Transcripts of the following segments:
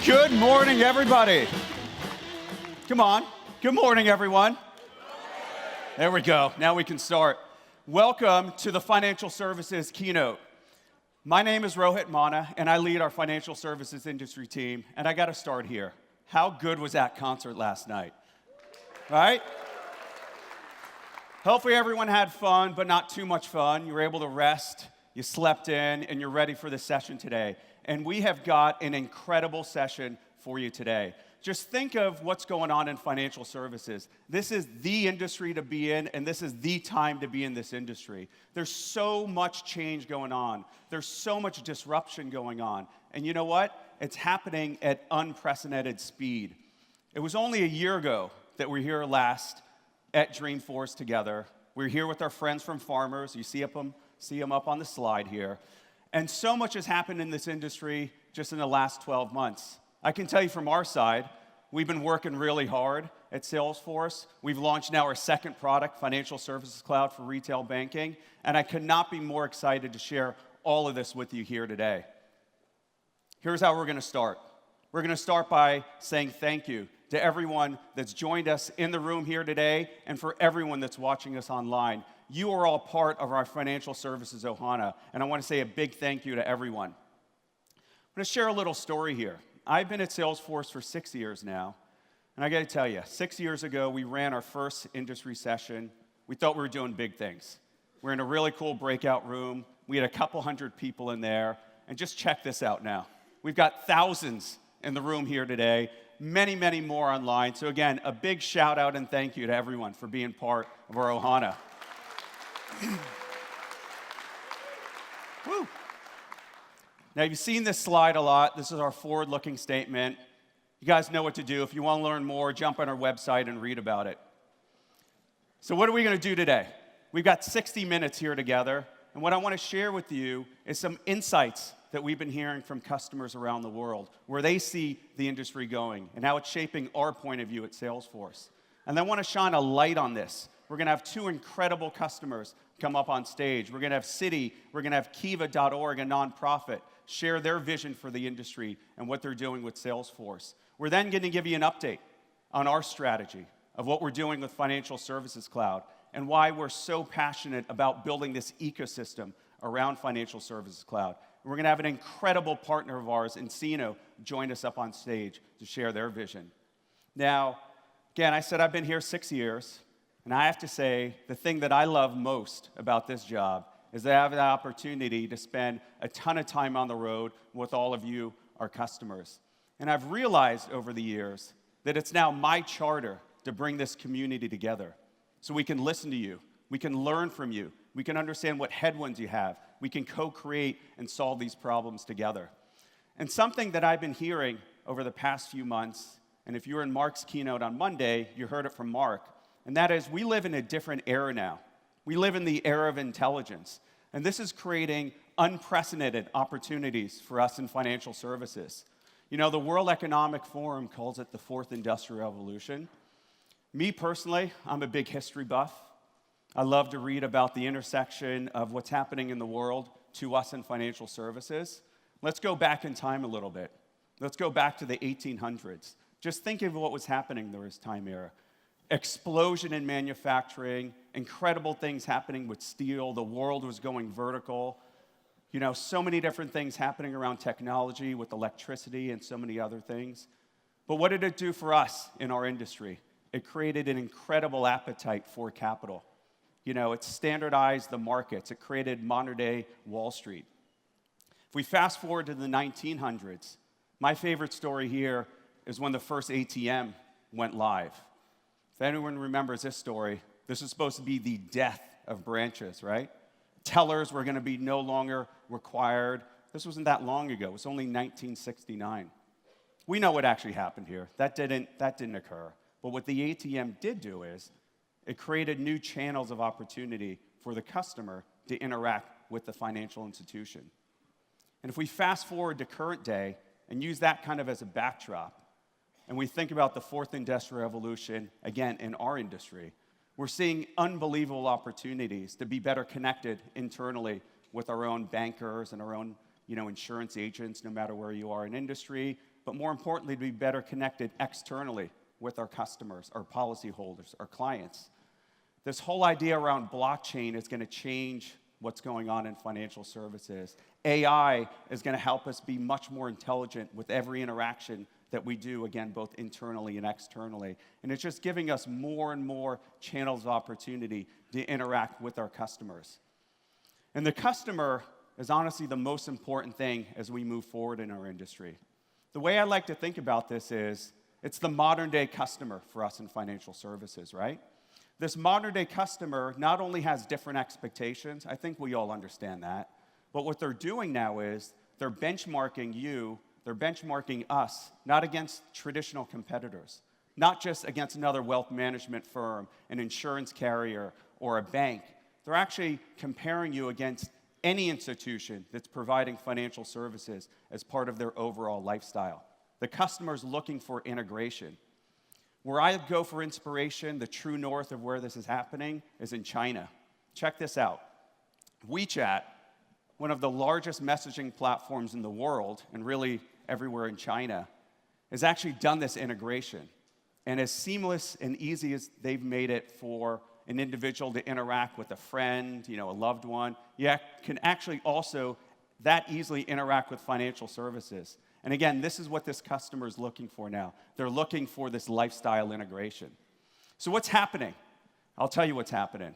Good morning, everybody. Come on. Good morning, everyone. There we go. Now we can start. Welcome to the Financial Services Keynote. My name is Rohit Manna, and I lead our financial services industry team. And I got to start here. How good was that concert last night? Right? Hopefully everyone had fun, but not too much fun. You were able to rest, you slept in, and you're ready for the session today. And we have got an incredible session for you today. Just think of what's going on in financial services. This is the industry to be in, and this is the time to be in this industry. There's so much change going on. There's so much disruption going on. And you know what? It's happening at unprecedented speed. It was only a year ago that we were here last at Dreamforce together. We're here with our friends from Farmers. You see them up on the slide here. And so much has happened in this industry just in the last 12 months. I can tell you from our side, we've been working really hard at Salesforce. We've launched now our second product, Financial Services Cloud for retail banking, and I could not be more excited to share all of this with you here today. Here's how we're going to start. We're going to start by saying thank you to everyone that's joined us in the room here today and for everyone that's watching us online. You are all part of our financial services Ohana, and I want to say a big thank you to everyone. I'm going to share a little story here. I've been at Salesforce for 6 years now, and I got to tell you, 6 years ago, we ran our first industry session. We thought we were doing big things. We're in a really cool breakout room. We had a couple hundred people in there, and just check this out now. We've got thousands in the room here today, many, many more online. So again, a big shout out and thank you to everyone for being part of our Ohana. Woo. Now, you've seen this slide a lot. This is our forward-looking statement. You guys know what to do. If you want to learn more, jump on our website and read about it. So what are we going to do today? We've got 60 minutes here together, and what I want to share with you is some insights that we've been hearing from customers around the world, where they see the industry going and how it's shaping our point of view at Salesforce. And I want to shine a light on this. We're going to have two incredible customers come up on stage. We're going to have Citi, we're going to have Kiva.org, a nonprofit, share their vision for the industry and what they're doing with Salesforce. We're then going to give you an update on our strategy of what we're doing with Financial Services Cloud and why we're so passionate about building this ecosystem around Financial Services Cloud. And we're going to have an incredible partner of ours, nCino, join us up on stage to share their vision. Now, again, I said I've been here 6 years. And I have to say, the thing that I love most about this job is that I have the opportunity to spend a ton of time on the road with all of you, our customers. And I've realized over the years that it's now my charter to bring this community together so we can listen to you, we can learn from you, we can understand what headwinds you have, we can co-create and solve these problems together. And something that I've been hearing over the past few months, and if you were in Mark's keynote on Monday, you heard it from Mark, and that is, we live in a different era now. We live in the era of intelligence. And this is creating unprecedented opportunities for us in financial services. You know, the World Economic Forum calls it the fourth industrial revolution. Me personally, I'm a big history buff. I love to read about the intersection of what's happening in the world to us in financial services. Let's go back in time a little bit. Let's go back to the 1800s. Just think of what was happening during this time era. Explosion in manufacturing, incredible things happening with steel, the world was going vertical. You know, so many different things happening around technology with electricity and so many other things. But what did it do for us in our industry? It created an incredible appetite for capital. You know, it standardized the markets. It created modern-day Wall Street. If we fast forward to the 1900s, my favorite story here is when the first ATM went live. If anyone remembers this story, this is supposed to be the death of branches, right? Tellers were going to be no longer required. This wasn't that long ago. It was only 1969. We know what actually happened here. That didn't occur. But what the ATM did do is it created new channels of opportunity for the customer to interact with the financial institution. And if we fast forward to current day and use that kind of as a backdrop, and we think about the fourth industrial revolution, again, in our industry, we're seeing unbelievable opportunities to be better connected internally with our own bankers and our own insurance agents, no matter where you are in industry, but more importantly, to be better connected externally with our customers, our policyholders, our clients. This whole idea around blockchain is going to change what's going on in financial services. AI is going to help us be much more intelligent with every interaction that we do, again, both internally and externally. And it's just giving us more and more channels of opportunity to interact with our customers. And the customer is honestly the most important thing as we move forward in our industry. The way I like to think about this is, it's the modern-day customer for us in financial services, right? This modern-day customer not only has different expectations, I think we all understand that, but what they're doing now is they're benchmarking you, they're benchmarking us, not against traditional competitors, not just against another wealth management firm, an insurance carrier, or a bank. They're actually comparing you against any institution that's providing financial services as part of their overall lifestyle. The customer's looking for integration. Where I go for inspiration, the true north of where this is happening is in China. Check this out. WeChat, one of the largest messaging platforms in the world, and really everywhere in China, has actually done this integration. And as seamless and easy as they've made it for an individual to interact with a friend, a loved one, you can actually also that easily interact with financial services. And again, this is what this customer is looking for now. They're looking for this lifestyle integration. So what's happening? I'll tell you what's happening.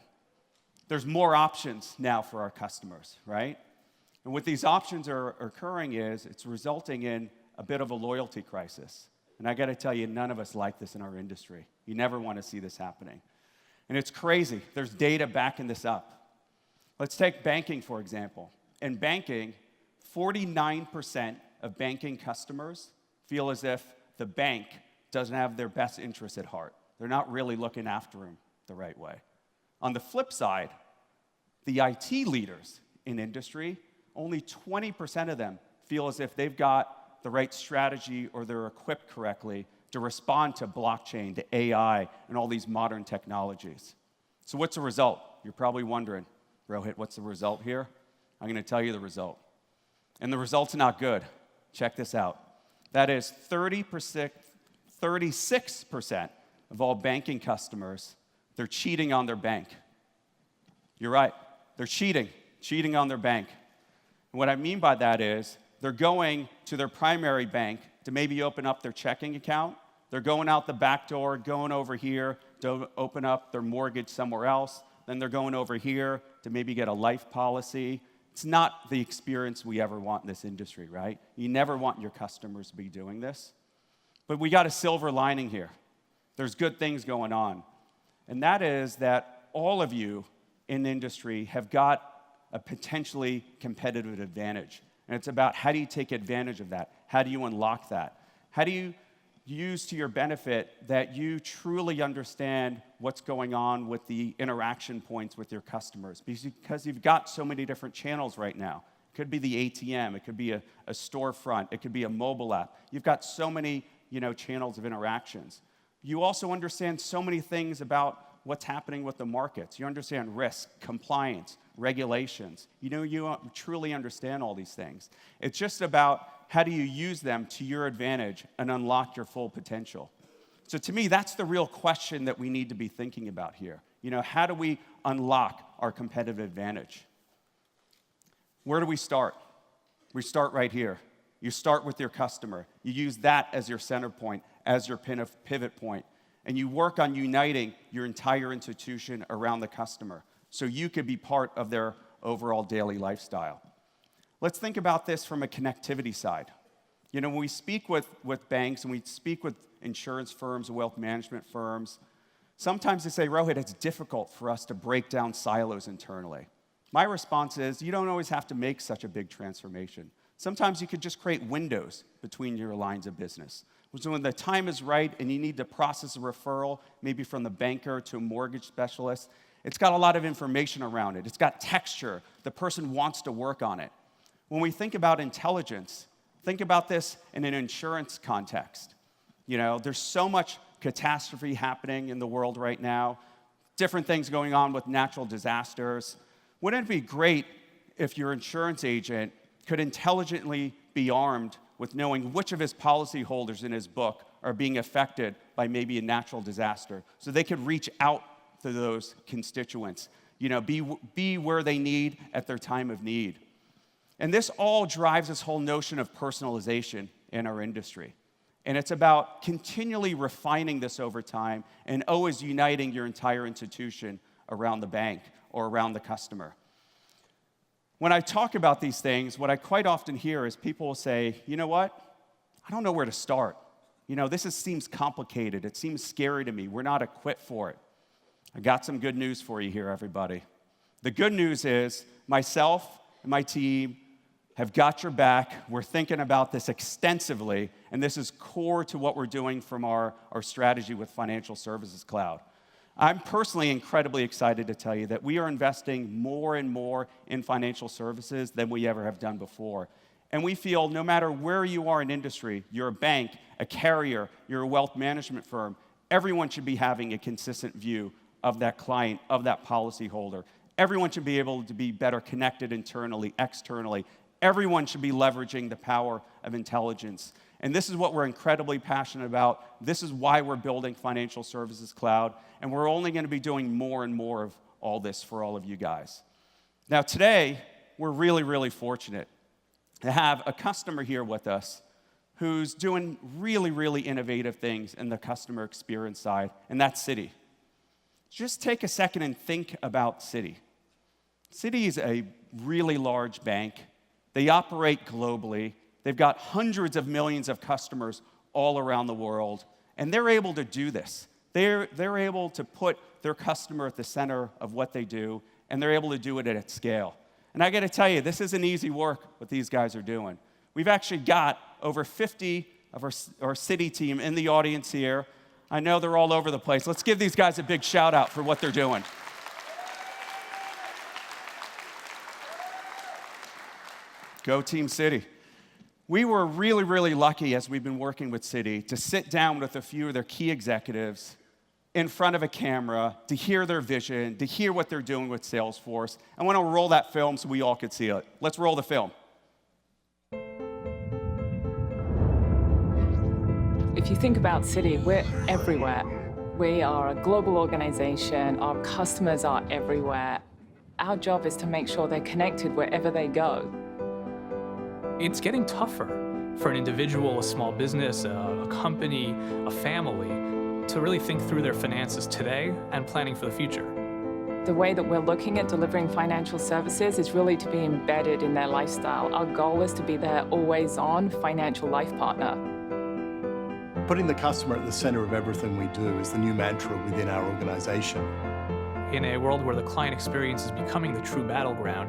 There's more options now for our customers, right? And what these options are occurring is it's resulting in a bit of a loyalty crisis. And I got to tell you, none of us like this in our industry. You never want to see this happening. And it's crazy. There's data backing this up. Let's take banking, for example. In banking, 49% of banking customers feel as if the bank doesn't have their best interests at heart. They're not really looking after them the right way. On the flip side, the IT leaders in industry, only 20% of them feel as if they've got the right strategy or they're equipped correctly to respond to blockchain, to AI, and all these modern technologies. So what's the result? You're probably wondering, Rohit, what's the result here? I'm going to tell you the result. And the result's not good. Check this out. That is 36% of all banking customers, they're cheating on their bank. You're right. They're cheating on their bank. And what I mean by that is they're going to their primary bank to maybe open up their checking account. They're going out the back door, going over here to open up their mortgage somewhere else. Then they're going over here to maybe get a life policy. It's not the experience we ever want in this industry, right? You never want your customers to be doing this. But we got a silver lining here. There's good things going on. And that is that all of you in the industry have got a potentially competitive advantage. And it's about how do you take advantage of that? How do you unlock that? How do you use to your benefit that you truly understand what's going on with the interaction points with your customers? Because you've got so many different channels right now. It could be the ATM, it could be a storefront, it could be a mobile app. You've got so many channels of interactions. You also understand so many things about what's happening with the markets. You understand risk, compliance, regulations. You truly understand all these things. It's just about how do you use them to your advantage and unlock your full potential. So to me, that's the real question that we need to be thinking about here. How do we unlock our competitive advantage? Where do we start? We start right here. You start with your customer. You use that as your center point, as your pivot point. And you work on uniting your entire institution around the customer so you could be part of their overall daily lifestyle. Let's think about this from a connectivity side. When we speak with banks and we speak with insurance firms, wealth management firms, sometimes they say, Rohit, it's difficult for us to break down silos internally. My response is, you don't always have to make such a big transformation. Sometimes you could just create windows between your lines of business. So when the time is right and you need to process a referral, maybe from the banker to a mortgage specialist, it's got a lot of information around it. It's got texture. The person wants to work on it. When we think about intelligence, think about this in an insurance context. There's so much catastrophe happening in the world right now, different things going on with natural disasters. Wouldn't it be great if your insurance agent could intelligently be armed with knowing which of his policyholders in his book are being affected by maybe a natural disaster, so they could reach out to those constituents, be where they need at their time of need. And this all drives this whole notion of personalization in our industry. And it's about continually refining this over time and always uniting your entire institution around the bank or around the customer. When I talk about these things, what I quite often hear is people will say, you know what? I don't know where to start. This seems complicated. It seems scary to me. We're not equipped for it. I got some good news for you here, everybody. The good news is myself and my team have got your back. We're thinking about this extensively, and this is core to what we're doing from our strategy with Financial Services Cloud. I'm personally incredibly excited to tell you that we are investing more and more in financial services than we ever have done before. And we feel no matter where you are in industry, you're a bank, a carrier, you're a wealth management firm, everyone should be having a consistent view of that client, of that policyholder. Everyone should be able to be better connected internally, externally. Everyone should be leveraging the power of intelligence. And this is what we're incredibly passionate about. This is why we're building Financial Services Cloud. And we're only going to be doing more and more of all this for all of you guys. Now, today, we're really, really fortunate to have a customer here with us who's doing really, really innovative things in the customer experience side, and that's Citi. Just take a second and think about Citi. Citi is a really large bank. They operate globally. They've got hundreds of millions of customers all around the world, and they're able to do this. They're able to put their customer at the center of what they do, and they're able to do it at scale. And I got to tell you, this isn't easy work, what these guys are doing. We've actually got over 50 of our Citi team in the audience here. I know they're all over the place. Let's give these guys a big shout out for what they're doing. Go Team Citi. We were really, really lucky as we've been working with Citi to sit down with a few of their key executives in front of a camera to hear their vision, to hear what they're doing with Salesforce. I want to roll that film so we all could see it. Let's roll the film. If you think about Citi, we're everywhere. We are a global organization. Our customers are everywhere. Our job is to make sure they're connected wherever they go. It's getting tougher for an individual, a small business, a company, a family to really think through their finances today and planning for the future. The way that we're looking at delivering financial services is really to be embedded in their lifestyle. Our goal is to be their always-on financial life partner. Putting the customer at the center of everything we do is the new mantra within our organization. In a world where the client experience is becoming the true battleground,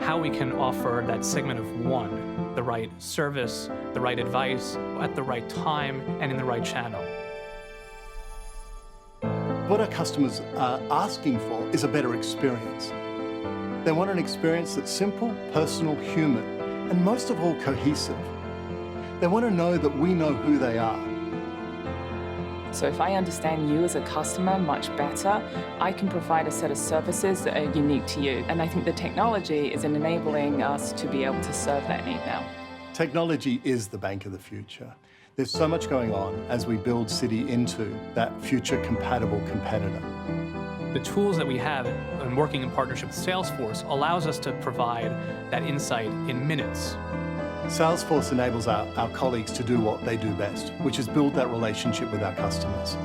how we can offer that segment of one, the right service, the right advice, at the right time, and in the right channel. What our customers are asking for is a better experience. They want an experience that's simple, personal, human, and most of all, cohesive. They want to know that we know who they are. So if I understand you as a customer much better, I can provide a set of services that are unique to you. And I think the technology is enabling us to be able to serve that need now. Technology is the bank of the future. There's so much going on as we build Citi into that future-compatible competitor. The tools that we have in working in partnership with Salesforce allows us to provide that insight in minutes. Salesforce enables our colleagues to do what they do best, which is build that relationship with our customers.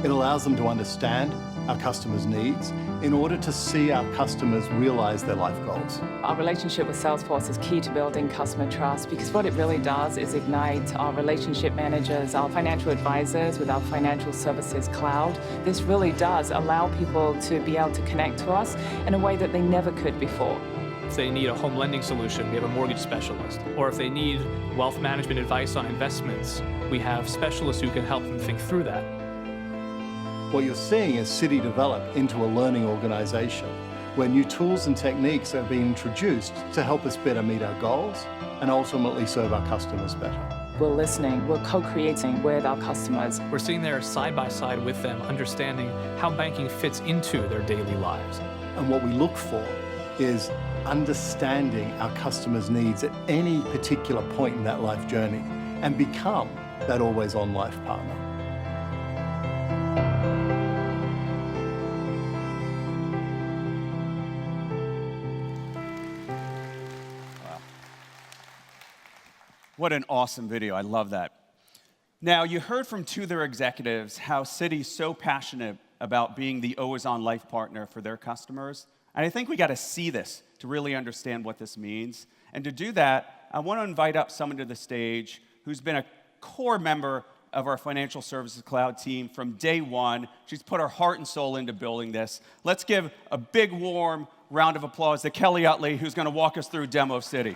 It allows them to understand our customers' needs in order to see our customers realize their life goals. Our relationship with Salesforce is key to building customer trust because what it really does is ignite our relationship managers, our financial advisors with our Financial Services Cloud. This really does allow people to be able to connect to us in a way that they never could before. If they need a home lending solution, we have a mortgage specialist. Or if they need wealth management advice on investments, we have specialists who can help them think through that. What you're seeing is Citi develop into a learning organization where new tools and techniques are being introduced to help us better meet our goals and ultimately serve our customers better. We're listening, we're co-creating with our customers. We're sitting there side by side with them, understanding how banking fits into their daily lives. And what we look for is understanding our customers' needs at any particular point in that life journey and become that always-on life partner. What an awesome video. I love that. Now, you heard from two of their executives how Citi's so passionate about being the always-on life partner for their customers. And I think we got to see this to really understand what this means. And to do that, I want to invite up someone to the stage who's been a core member of our Financial Services Cloud team from day one. She's put her heart and soul into building this. Let's give a big, warm round of applause to Kelly Utley, who's going to walk us through Demo City.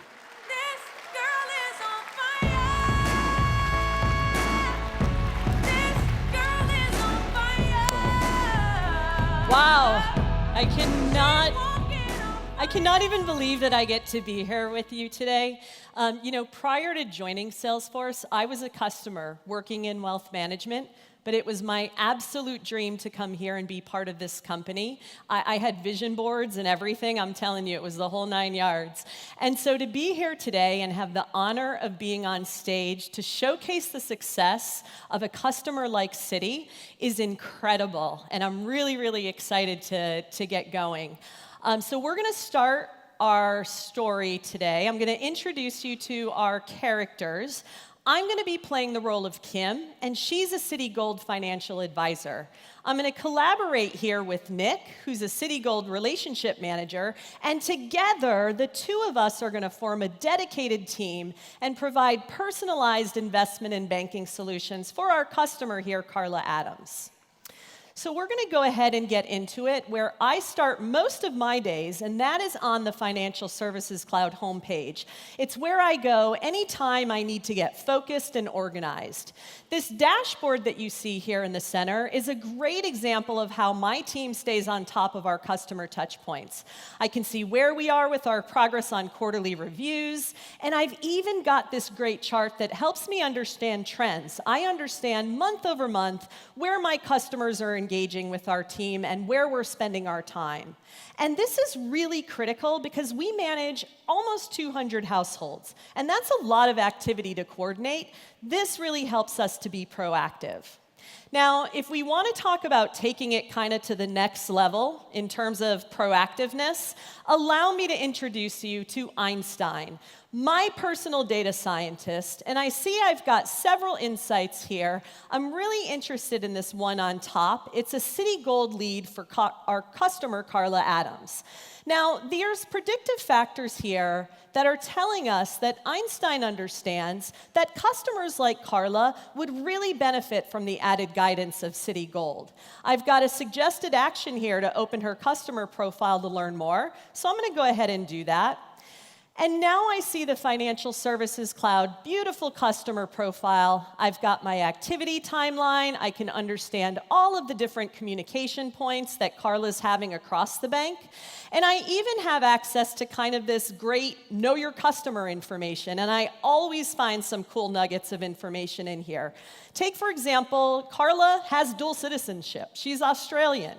Wow, I cannot even believe that I get to be here with you today. Prior to joining Salesforce, I was a customer working in wealth management, but it was my absolute dream to come here and be part of this company. I had vision boards and everything. I'm telling you, it was the whole 9 yards. And so to be here today and have the honor of being on stage to showcase the success of a customer like Citi is incredible. And I'm really, really excited to get going. So we're going to start our story today. I'm going to introduce you to our characters. I'm going to be playing the role of Kim, and she's a Citi Gold financial advisor. I'm going to collaborate here with Nick, who's a Citi Gold relationship manager, and together, the two of us are going to form a dedicated team and provide personalized investment and banking solutions for our customer here, Carla Adams. So we're going to go ahead and get into it, where I start most of my days, and that is on the Financial Services Cloud homepage. It's where I go anytime I need to get focused and organized. This dashboard that you see here in the center is a great example of how my team stays on top of our customer touch points. I can see where we are with our progress on quarterly reviews, and I've even got this great chart that helps me understand trends. I understand month over month where my customers are engaging with our team and where we're spending our time. And this is really critical because we manage almost 200 households, and that's a lot of activity to coordinate. This really helps us to be proactive. Now, if we want to talk about taking it kind of to the next level in terms of proactiveness, allow me to introduce you to Einstein, my personal data scientist, and I see I've got several insights here. I'm really interested in this one on top. It's a Citi Gold lead for our customer, Carla Adams. Now, there's predictive factors here that are telling us that Einstein understands that customers like Carla would really benefit from the added guidance of Citi Gold. I've got a suggested action here to open her customer profile to learn more, so I'm going to go ahead and do that. And now I see the Financial Services Cloud, beautiful customer profile. I've got my activity timeline. I can understand all of the different communication points that Carla's having across the bank. And I even have access to kind of this great know your customer information. And I always find some cool nuggets of information in here. Take, for example, Carla has dual citizenship. She's Australian.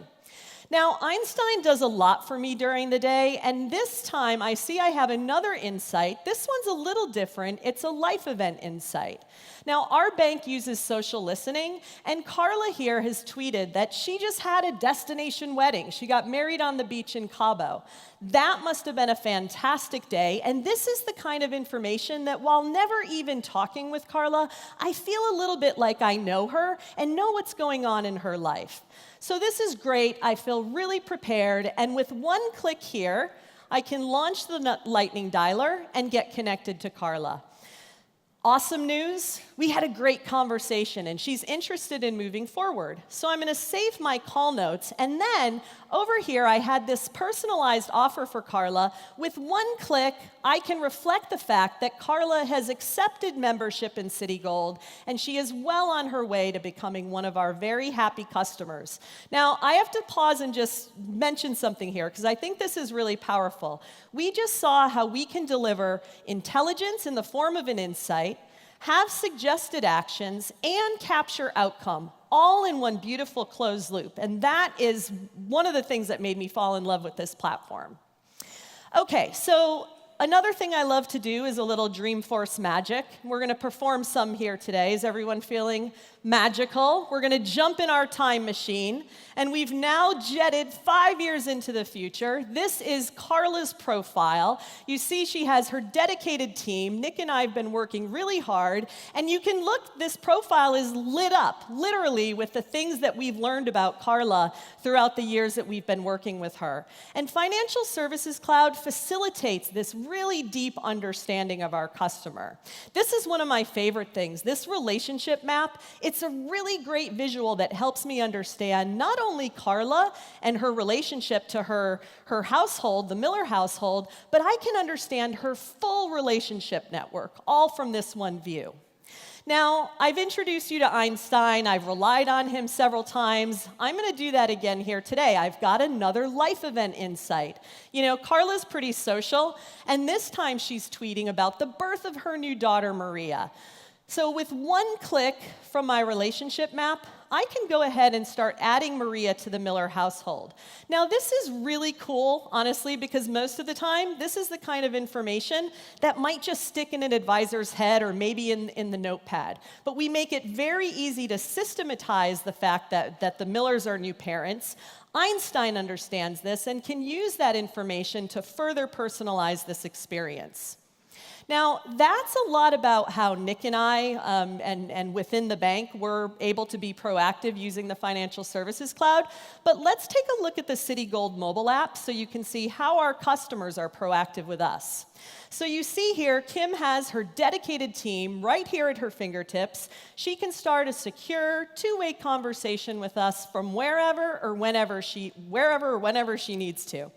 Now, Einstein does a lot for me during the day, and this time I see I have another insight. This one's a little different. It's a life event insight. Now, our bank uses social listening, and Carla here has tweeted that she just had a destination wedding. She got married on the beach in Cabo. That must have been a fantastic day, and this is the kind of information that while never even talking with Carla, I feel a little bit like I know her and know what's going on in her life. So this is great. I feel really prepared, and with one click here, I can launch the Lightning Dialer and get connected to Carla. Awesome news, we had a great conversation, and she's interested in moving forward. So I'm going to save my call notes, and then over here I had this personalized offer for Carla. With one click, I can reflect the fact that Carla has accepted membership in Citi Gold, and she is well on her way to becoming one of our very happy customers. Now, I have to pause and just mention something here, because I think this is really powerful. We just saw how we can deliver intelligence in the form of an insight, have suggested actions, and capture outcome, all in one beautiful closed loop. And that is one of the things that made me fall in love with this platform. Okay, so another thing I love to do is a little Dreamforce magic. We're going to perform some here today. Is everyone feeling magical? We're going to jump in our time machine, and we've now jetted 5 years into the future. This is Carla's profile. You see she has her dedicated team. Nick and I have been working really hard, and you can look, this profile is lit up, literally, with the things that we've learned about Carla throughout the years that we've been working with her. And Financial Services Cloud facilitates this really deep understanding of our customer. This is one of my favorite things, this relationship map. It's a really great visual that helps me understand not only Carla and her relationship to her household, the Miller household, but I can understand her full relationship network, all from this one view. Now, I've introduced you to Einstein. I've relied on him several times. I'm going to do that again here today. I've got another life event insight. You know, Carla's pretty social, and this time she's tweeting about the birth of her new daughter, Maria. So with one click from my relationship map, I can go ahead and start adding Maria to the Miller household. Now, this is really cool, honestly, because most of the time, this is the kind of information that might just stick in an advisor's head or maybe in the notepad. But we make it very easy to systematize the fact that the Millers are new parents. Einstein understands this and can use that information to further personalize this experience. Now, that's a lot about how Nick and I, and within the bank, we're able to be proactive using the Financial Services Cloud. But let's take a look at the Citi Gold mobile app so you can see how our customers are proactive with us. So you see here, Kim has her dedicated team right here at her fingertips. She can start a secure, two-way conversation with us from wherever or whenever she needs to.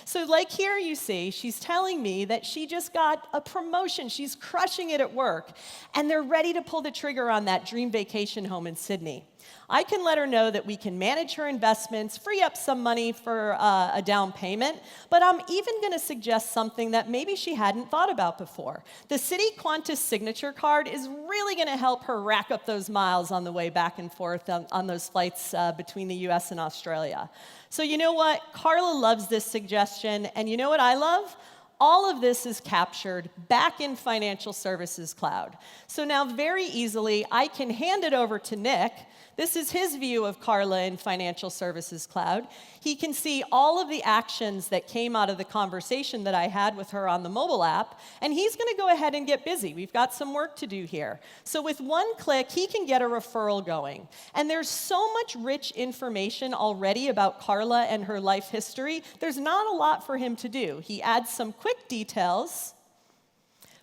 So like here you see, she's telling me that she just got a promotion. She's crushing it at work, and they're ready to pull the trigger on that dream vacation home in Sydney. I can let her know that we can manage her investments, free up some money for a down payment, but I'm even going to suggest something that maybe she hadn't thought about before. The Citi Qantas signature card is really going to help her rack up those miles on the way back and forth on those flights between the US and Australia. So you know what? Carla loves this suggestion, and you know what I love? All of this is captured back in Financial Services Cloud. So now very easily, I can hand it over to Nick. This is his view of Carla in Financial Services Cloud. He can see all of the actions that came out of the conversation that I had with her on the mobile app, and he's going to go ahead and get busy. We've got some work to do here. So with one click, he can get a referral going. And there's so much rich information already about Carla and her life history, there's not a lot for him to do. He adds some quick details.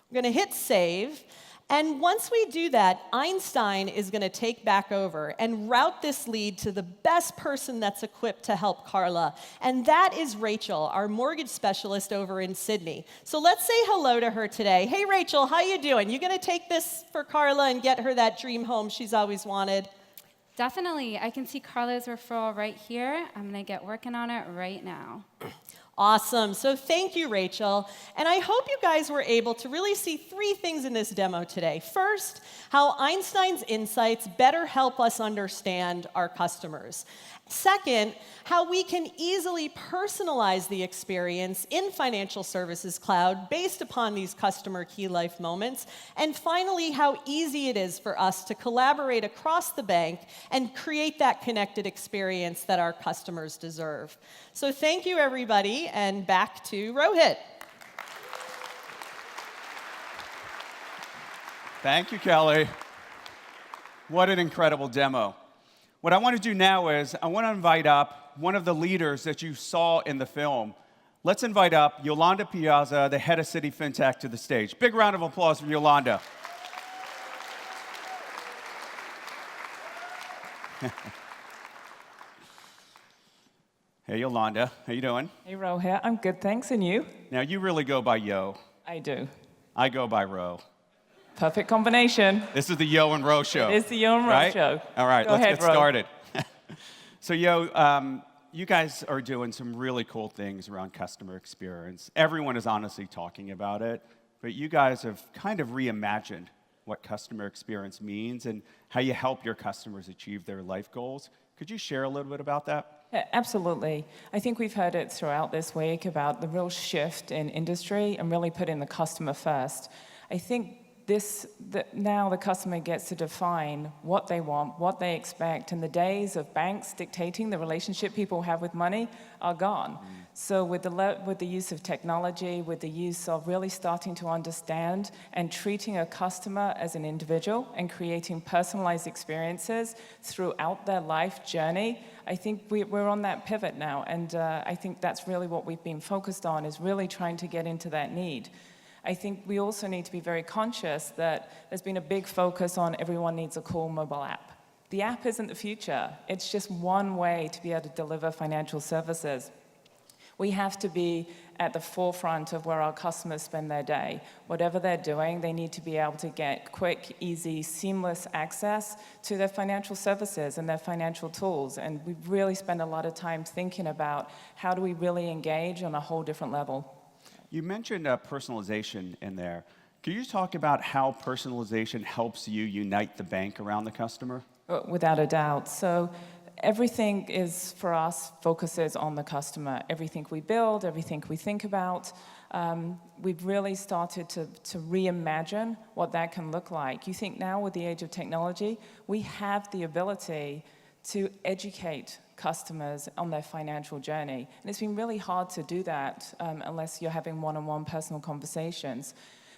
We're going to hit save. And once we do that, Einstein is going to take back over and route this lead to the best person that's equipped to help Carla. And that is Rachel, our mortgage specialist over in Sydney. So let's say hello to her today. Hey, Rachel, how you doing? You going to take this for Carla and get her that dream home she's always wanted? Definitely. I can see Carla's referral right here. I'm going to get working on it right now. Awesome. So thank you, Rachel. And I hope you guys were able to really see 3 things in this demo today. First, how Einstein's insights better help us understand our customers. Second, how we can easily personalize the experience in Financial Services Cloud based upon these customer key life moments. And finally, how easy it is for us to collaborate across the bank and create that connected experience that our customers deserve. So thank you, everybody, and back to Rohit. Thank you, Kelly. What an incredible demo. What I want to do now is I want to invite up one of the leaders that you saw in the film. Let's invite up Yolande Piazza, the head of Citi Fintech, to the stage. Big round of applause for Yolande. Hey, Yolande. How you doing? Hey, Rohit. I'm good, thanks. And you? Now, you really go by Yo. I do. I go by Ro. Perfect combination. This is the Yo and Ro show. It is the Yo and Ro right? show. All right, Go let's ahead, get Ro. started. So, Yo, you guys are doing some really cool things around customer experience. Everyone is honestly talking about it, but you guys have kind of reimagined what customer experience means and how you help your customers achieve their life goals. Could you share a little bit about that? Yeah, absolutely. I think we've heard it throughout this week about the real shift in industry and really putting the customer first. I think that now the customer gets to define what they want, what they expect, and the days of banks dictating the relationship people have with money are gone. So with the use of technology, with the use of really starting to understand and treating a customer as an individual and creating personalized experiences throughout their life journey, I think we're on that pivot now, and I think that's really what we've been focused on, is really trying to get into that need. I think we also need to be very conscious that there's been a big focus on everyone needs a cool mobile app. The app isn't the future. It's just one way to be able to deliver financial services. We have to be at the forefront of where our customers spend their day. Whatever they're doing, they need to be able to get quick, easy, seamless access to their financial services and their financial tools. And we really spend a lot of time thinking about how do we really engage on a whole different level. You mentioned personalization in there. Could you talk about how personalization helps you unite the bank around the customer? Without a doubt. So everything is, for us, focuses on the customer. Everything we build, everything we think about, we've really started to reimagine what that can look like. You think now with the age of technology, we have the ability to educate customers on their financial journey. And it's been really hard to do that unless you're having one-on-one personal conversations.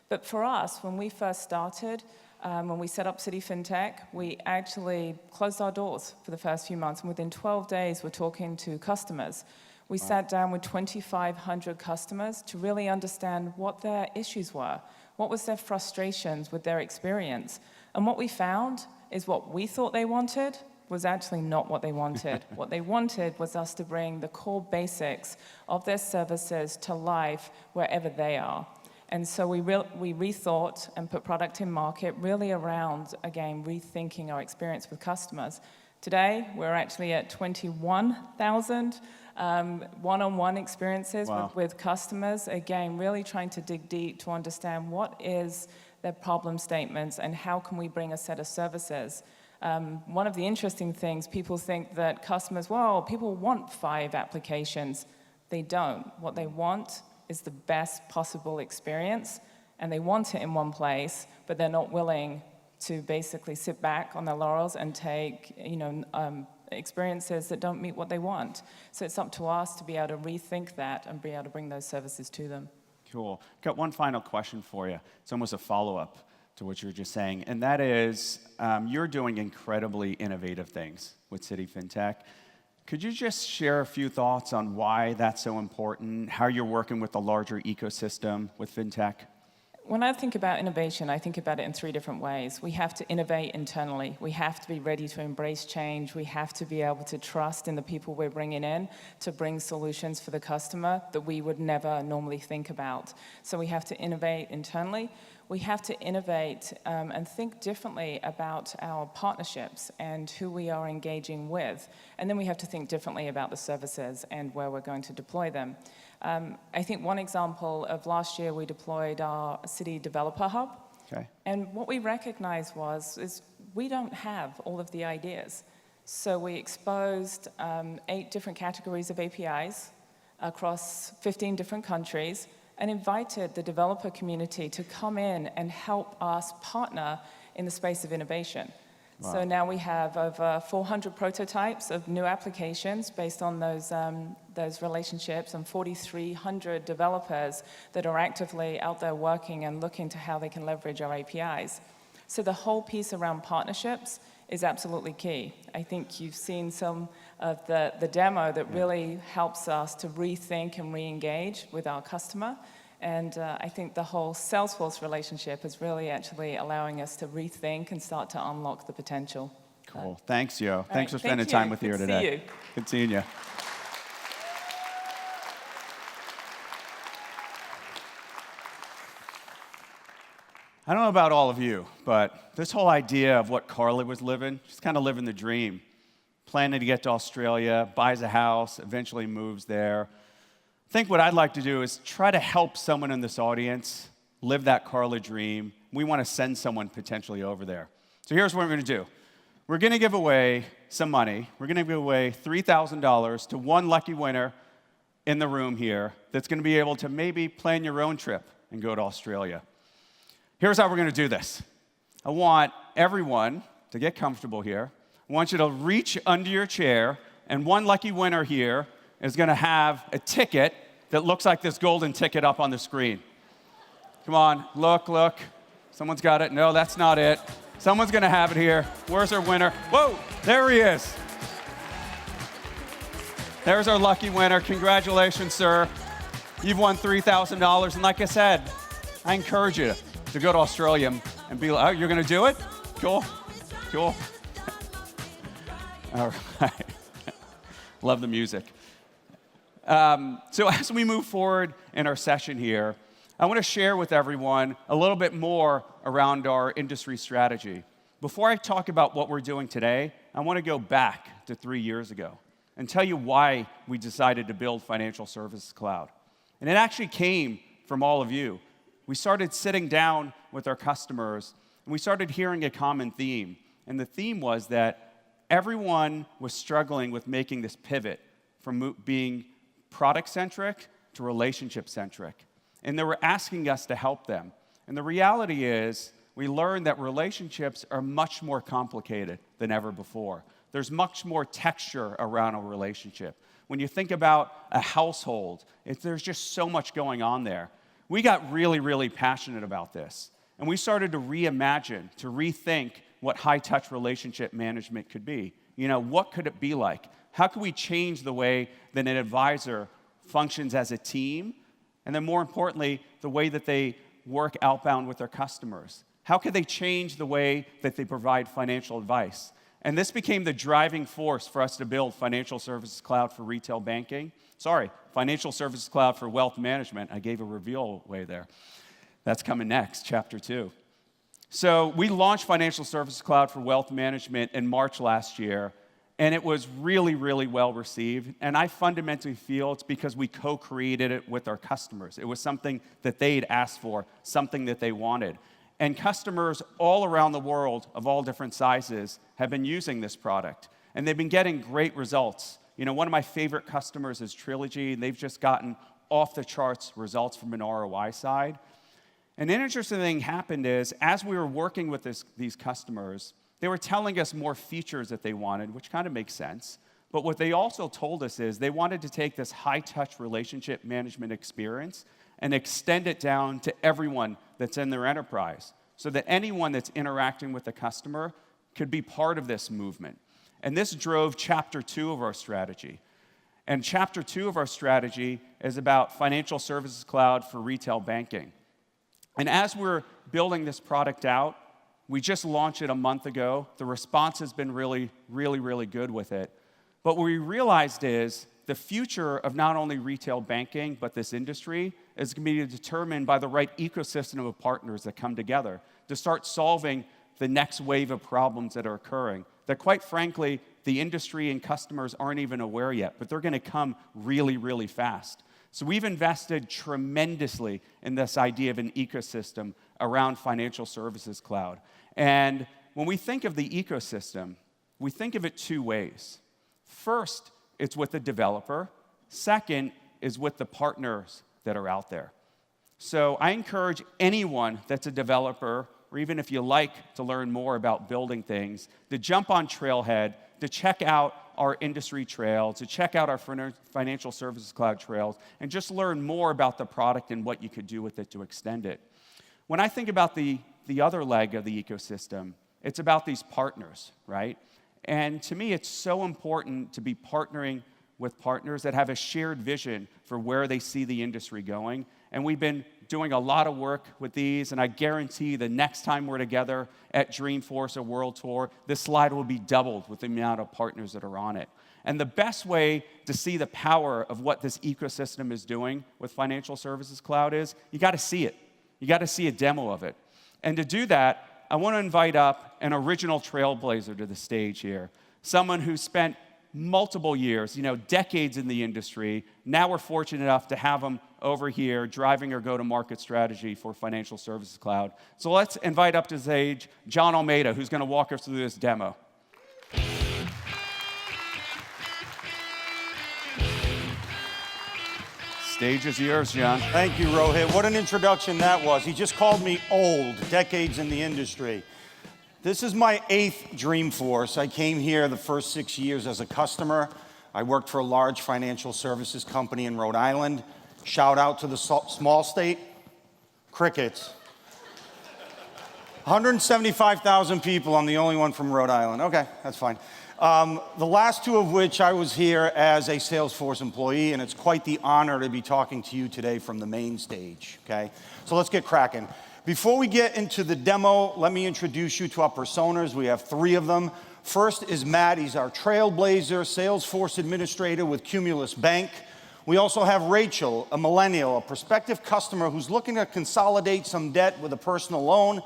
But for us, when we first started, when we set up Citi Fintech, we actually closed our doors for the first few months. And within 12 days, we're talking to customers. We sat down with 2,500 customers to really understand what their issues were, what was their frustrations with their experience. And what we found is what we thought they wanted was actually not what they wanted. What they wanted was us to bring the core basics of their services to life wherever they are. And so we rethought and put product in market really around, again, rethinking our experience with customers. Today, we're actually at 21,000 one-on-one experiences with customers. Again, really trying to dig deep to understand what is their problem statements and how can we bring a set of services. One of the interesting things, people think that customers, well, people want 5 applications. They don't. What they want is the best possible experience, and they want it in one place, but they're not willing to basically sit back on their laurels and take, experiences that don't meet what they want. So it's up to us to be able to rethink that and be able to bring those services to them. Cool. Got one final question for you. It's almost a follow-up to what you were just saying, and that is you're doing incredibly innovative things with Citi Fintech. Could you just share a few thoughts on why that's so important, how you're working with the larger ecosystem with Fintech? When I think about innovation, I think about it in 3 different ways. We have to innovate internally. We have to be ready to embrace change. We have to be able to trust in the people we're bringing in to bring solutions for the customer that we would never normally think about. So we have to innovate internally. We have to innovate and think differently about our partnerships and who we are engaging with. And then we have to think differently about the services and where we're going to deploy them. I think one example of last year, we deployed our Citi Developer Hub. Okay. And what we recognized is we don't have all of the ideas. So we exposed 8 different categories of APIs across 15 different countries and invited the developer community to come in and help us partner in the space of innovation. Wow. So now we have over 400 prototypes of new applications based on those relationships, and 4,300 developers that are actively out there working and looking to how they can leverage our APIs. So the whole piece around partnerships is absolutely key. I think you've seen some of the demo that really helps us to rethink and re-engage with our customer. And I think the whole Salesforce relationship is really actually allowing us to rethink and start to unlock the potential. Cool. Thanks, Yo. Thanks for Thank spending you. time with Good you to see today. you. Good seeing you. I don't know about all of you, but this whole idea of what Carla was living, she's kind of living the dream. Planning to get to Australia, buys a house, eventually moves there. I think what I'd like to do is try to help someone in this audience live that Carla dream. We want to send someone potentially over there. So here's what we're going to do. we're going to give away some money. We're going to give away $3,000 to one lucky winner in the room here that's going to be able to maybe plan your own trip and go to Australia. Here's how we're going to do this. I want everyone to get comfortable here. I want you to reach under your chair, and one lucky winner here is going to have a ticket that looks like this golden ticket up on the screen. Come on, look. Someone's got it. No, that's not it. Someone's going to have it here. Where's our winner? Whoa, there he is. There's our lucky winner. Congratulations, sir. You've won $3,000. And like I said, I encourage you to go to Australia and be like, oh, you're going to do it? Cool. All right. Love the music. So as we move forward in our session here, I want to share with everyone a little bit more around our industry strategy. Before I talk about what we're doing today, I want to go back to 3 years ago and tell you why we decided to build Financial Services Cloud. And it actually came from all of you. We started sitting down with our customers, and we started hearing a common theme. And the theme was that everyone was struggling with making this pivot from being product-centric to relationship-centric. And they were asking us to help them. And the reality is, we learned that relationships are much more complicated than ever before. There's much more texture around a relationship. When you think about a household, there's just so much going on there. We got really, really passionate about this. And we started to reimagine, to rethink what high-touch relationship management could be. What could it be like? How can we change the way that an advisor functions as a team? And then more importantly, the way that they work outbound with their customers. How could they change the way that they provide financial advice? And this became the driving force for us to build Financial Services Cloud for retail banking. Financial Services Cloud for wealth management. I gave a reveal away there. That's coming next, Chapter 2. So we launched Financial Services Cloud for wealth management in March last year, and it was really, really well received. And I fundamentally feel it's because we co-created it with our customers. It was something that they'd asked for, something that they wanted. And customers all around the world of all different sizes have been using this product. And they've been getting great results. One of my favorite customers is Trilogy, and they've just gotten off-the-charts results from an ROI side. And an interesting thing happened is, as we were working with these customers, they were telling us more features that they wanted, which kind of makes sense. But what they also told us is they wanted to take this high-touch relationship management experience and extend it down to everyone that's in their enterprise, so that anyone that's interacting with the customer could be part of this movement. And this drove Chapter 2 of our strategy. And Chapter 2 of our strategy is about Financial Services Cloud for retail banking. And as we're building this product out, we just launched it a month ago. The response has been really, really, really good with it. But what we realized is the future of not only retail banking, but this industry, is going to be determined by the right ecosystem of partners that come together to start solving the next wave of problems that are occurring, that quite frankly, the industry and customers aren't even aware yet, but they're going to come really, really fast. So we've invested tremendously in this idea of an ecosystem around Financial Services Cloud. And when we think of the ecosystem, we think of it two ways. First, it's with the developer. Second is with the partners that are out there. So I encourage anyone that's a developer, or even if you like to learn more about building things, to jump on Trailhead, to check out our industry trail, to check out our Financial Services Cloud trails, and just learn more about the product and what you could do with it to extend it. When I think about the other leg of the ecosystem, it's about these partners, right? And to me, it's so important to be partnering with partners that have a shared vision for where they see the industry going. And we've been doing a lot of work with these, and I guarantee the next time we're together at Dreamforce or World Tour, this slide will be doubled with the amount of partners that are on it. And the best way to see the power of what this ecosystem is doing with Financial Services Cloud is you got to see it. You got to see a demo of it. And to do that, I want to invite up an original trailblazer to the stage here, someone who spent multiple years, decades in the industry. Now we're fortunate enough to have him over here driving our go-to-market strategy for Financial Services Cloud. So let's invite up to the stage John Almeida, who's going to walk us through this demo. Stage is yours, John. Thank you, Rohit. What an introduction that was. He just called me old, decades in the industry. This is my 8th Dreamforce. I came here the first 6 years as a customer. I worked for a large financial services company in Rhode Island. Shout out to the small state. Crickets. 175,000 people. I'm the only one from Rhode Island. Okay, that's fine. The last 2 of which I was here as a Salesforce employee, and it's quite the honor to be talking to you today from the main stage, okay? So let's get cracking. Before we get into the demo, let me introduce you to our personas. We have 3 of them. First is Matt. He's our trailblazer, Salesforce administrator with Cumulus Bank. We also have Rachel, a millennial, a prospective customer who's looking to consolidate some debt with a personal loan.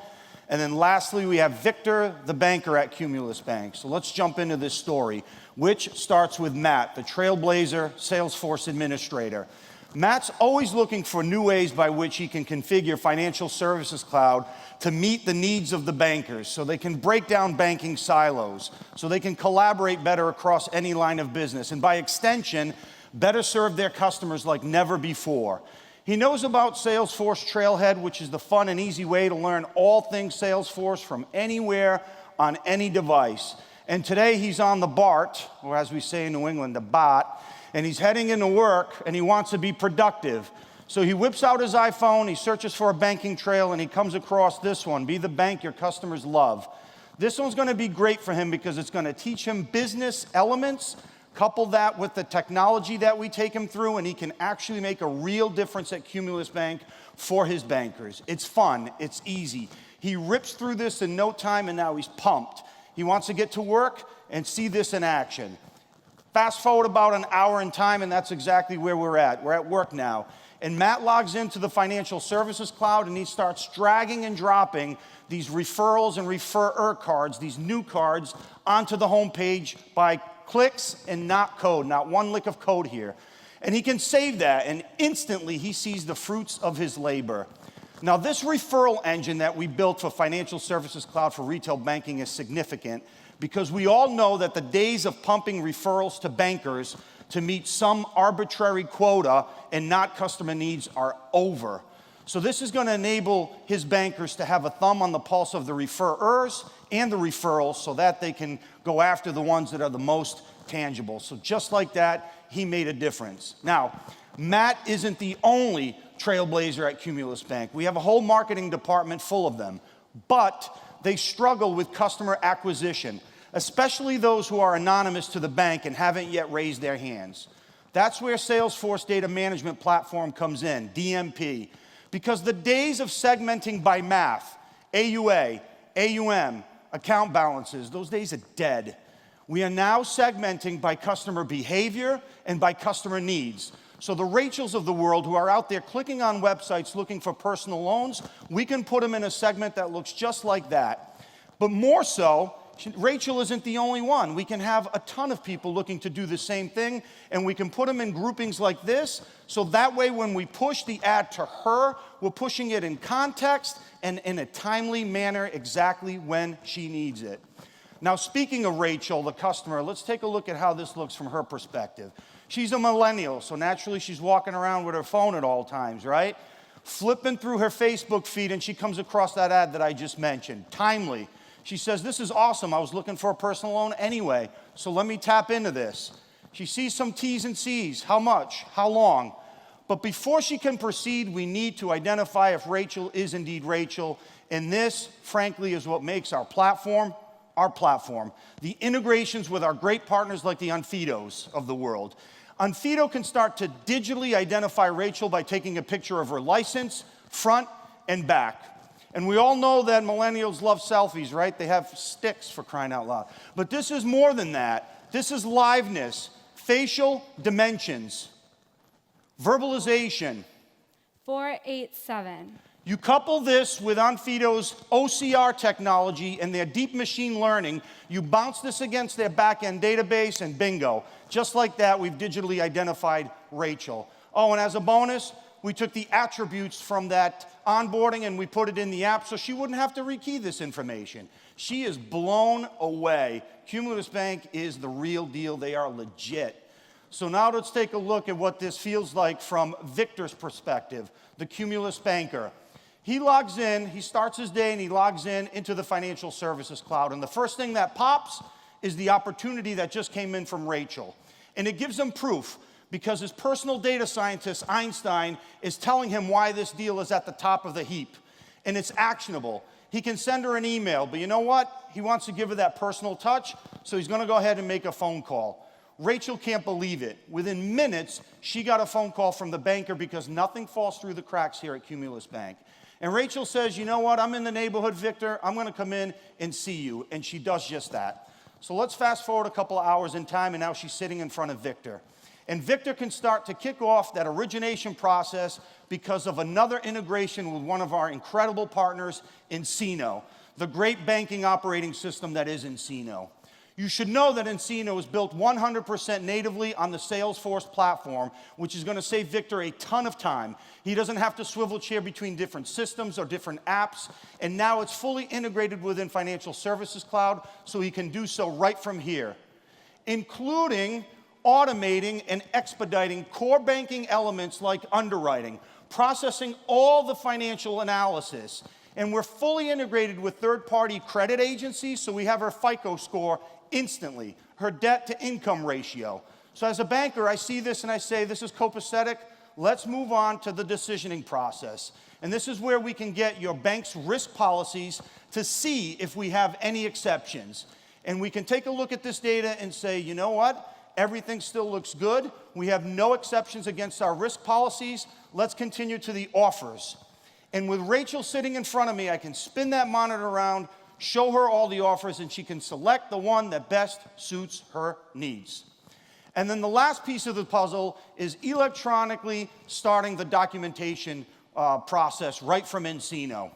And then lastly, we have Victor, the banker at Cumulus Bank. So let's jump into this story, which starts with Matt, the trailblazer, Salesforce administrator. Matt's always looking for new ways by which he can configure Financial Services Cloud to meet the needs of the bankers so they can break down banking silos, so they can collaborate better across any line of business, and by extension, better serve their customers like never before. He knows about Salesforce Trailhead, which is the fun and easy way to learn all things Salesforce from anywhere on any device. And today he's on the BART, or as we say in New England, the BOT, and he's heading into work and he wants to be productive. So he whips out his iPhone, he searches for a banking trail, and he comes across this one, Be the Bank Your Customers Love. This one's gonna be great for him because it's gonna teach him business elements. Couple that with the technology that we take him through, and he can actually make a real difference at Cumulus Bank for his bankers. It's fun, it's easy. He rips through this in no time, and now he's pumped. He wants to get to work and see this in action. Fast forward about an hour in time, and that's exactly where we're at. We're at work now. And Matt logs into the Financial Services Cloud, and he starts dragging and dropping these referrals and referrer cards, these new cards, onto the homepage by clicks and not code, not one lick of code here. And he can save that, and instantly he sees the fruits of his labor. Now, this referral engine that we built for Financial Services Cloud for retail banking is significant because we all know that the days of pumping referrals to bankers to meet some arbitrary quota and not customer needs are over. So this is going to enable his bankers to have a thumb on the pulse of the referrers and the referrals so that they can go after the ones that are the most tangible. So just like that, he made a difference. Now, Matt isn't the only trailblazer at Cumulus Bank. We have a whole marketing department full of them, but they struggle with customer acquisition, especially those who are anonymous to the bank and haven't yet raised their hands. That's where Salesforce Data Management Platform comes in, DMP. Because the days of segmenting by math, AUA, AUM, account balances, those days are dead. We are now segmenting by customer behavior and by customer needs. So the Rachels of the world who are out there clicking on websites looking for personal loans, we can put them in a segment that looks just like that. But more so, Rachel isn't the only one. We can have a ton of people looking to do the same thing, and we can put them in groupings like this, so that way when we push the ad to her, we're pushing it in context and in a timely manner exactly when she needs it. Now, speaking of Rachel, the customer, let's take a look at how this looks from her perspective. She's a millennial, so naturally she's walking around with her phone at all times, right? Flipping through her Facebook feed, and she comes across that ad that I just mentioned. Timely. She says, this is awesome. I was looking for a personal loan anyway, so let me tap into this. She sees some T's and C's. How much? How long? But before she can proceed, we need to identify if Rachel is indeed Rachel. And this, frankly, is what makes our platform. The integrations with our great partners like the Unfidos of the world. Unfido can start to digitally identify Rachel by taking a picture of her license, front and back. And we all know that millennials love selfies, right? They have sticks, for crying out loud. But this is more than that. This is liveness, facial dimensions, verbalization. 487. You couple this with Unfido's OCR technology and their deep machine learning, you bounce this against their back-end database, and bingo. Just like that, we've digitally identified Rachel. Oh, and as a bonus, we took the attributes from that onboarding and we put it in the app so she wouldn't have to rekey this information. She is blown away. Cumulus Bank is the real deal. They are legit. So now let's take a look at what this feels like from Victor's perspective, the Cumulus banker. He logs in, he starts his day and he logs in into the Financial Services Cloud. And the first thing that pops is the opportunity that just came in from Rachel. And it gives him proof because his personal data scientist, Einstein, is telling him why this deal is at the top of the heap. And it's actionable. He can send her an email, but you know what? He wants to give her that personal touch, so he's gonna go ahead and make a phone call. Rachel can't believe it. Within minutes, she got a phone call from the banker because nothing falls through the cracks here at Cumulus Bank. And Rachel says, you know what, I'm in the neighborhood, Victor. I'm gonna come in and see you. And she does just that. So let's fast forward a couple of hours in time, and now she's sitting in front of Victor. And Victor can start to kick off that origination process because of another integration with one of our incredible partners, nCino, the great banking operating system that is nCino. You should know that nCino is built 100% natively on the Salesforce platform, which is going to save Victor a ton of time. He doesn't have to swivel chair between different systems or different apps, and now it's fully integrated within Financial Services Cloud, so he can do so right from here, including automating and expediting core banking elements like underwriting, processing all the financial analysis. And we're fully integrated with third-party credit agencies, so we have her FICO score instantly, her debt-to-income ratio. So as a banker, I see this and I say, this is copacetic. Let's move on to the decisioning process. And this is where we can get your bank's risk policies to see if we have any exceptions. And we can take a look at this data and say, you know what? Everything still looks good. We have no exceptions against our risk policies. Let's continue to the offers. And with Rachel sitting in front of me, I can spin that monitor around, show her all the offers, and she can select the one that best suits her needs. And then the last piece of the puzzle is electronically starting the documentation process right from nCino.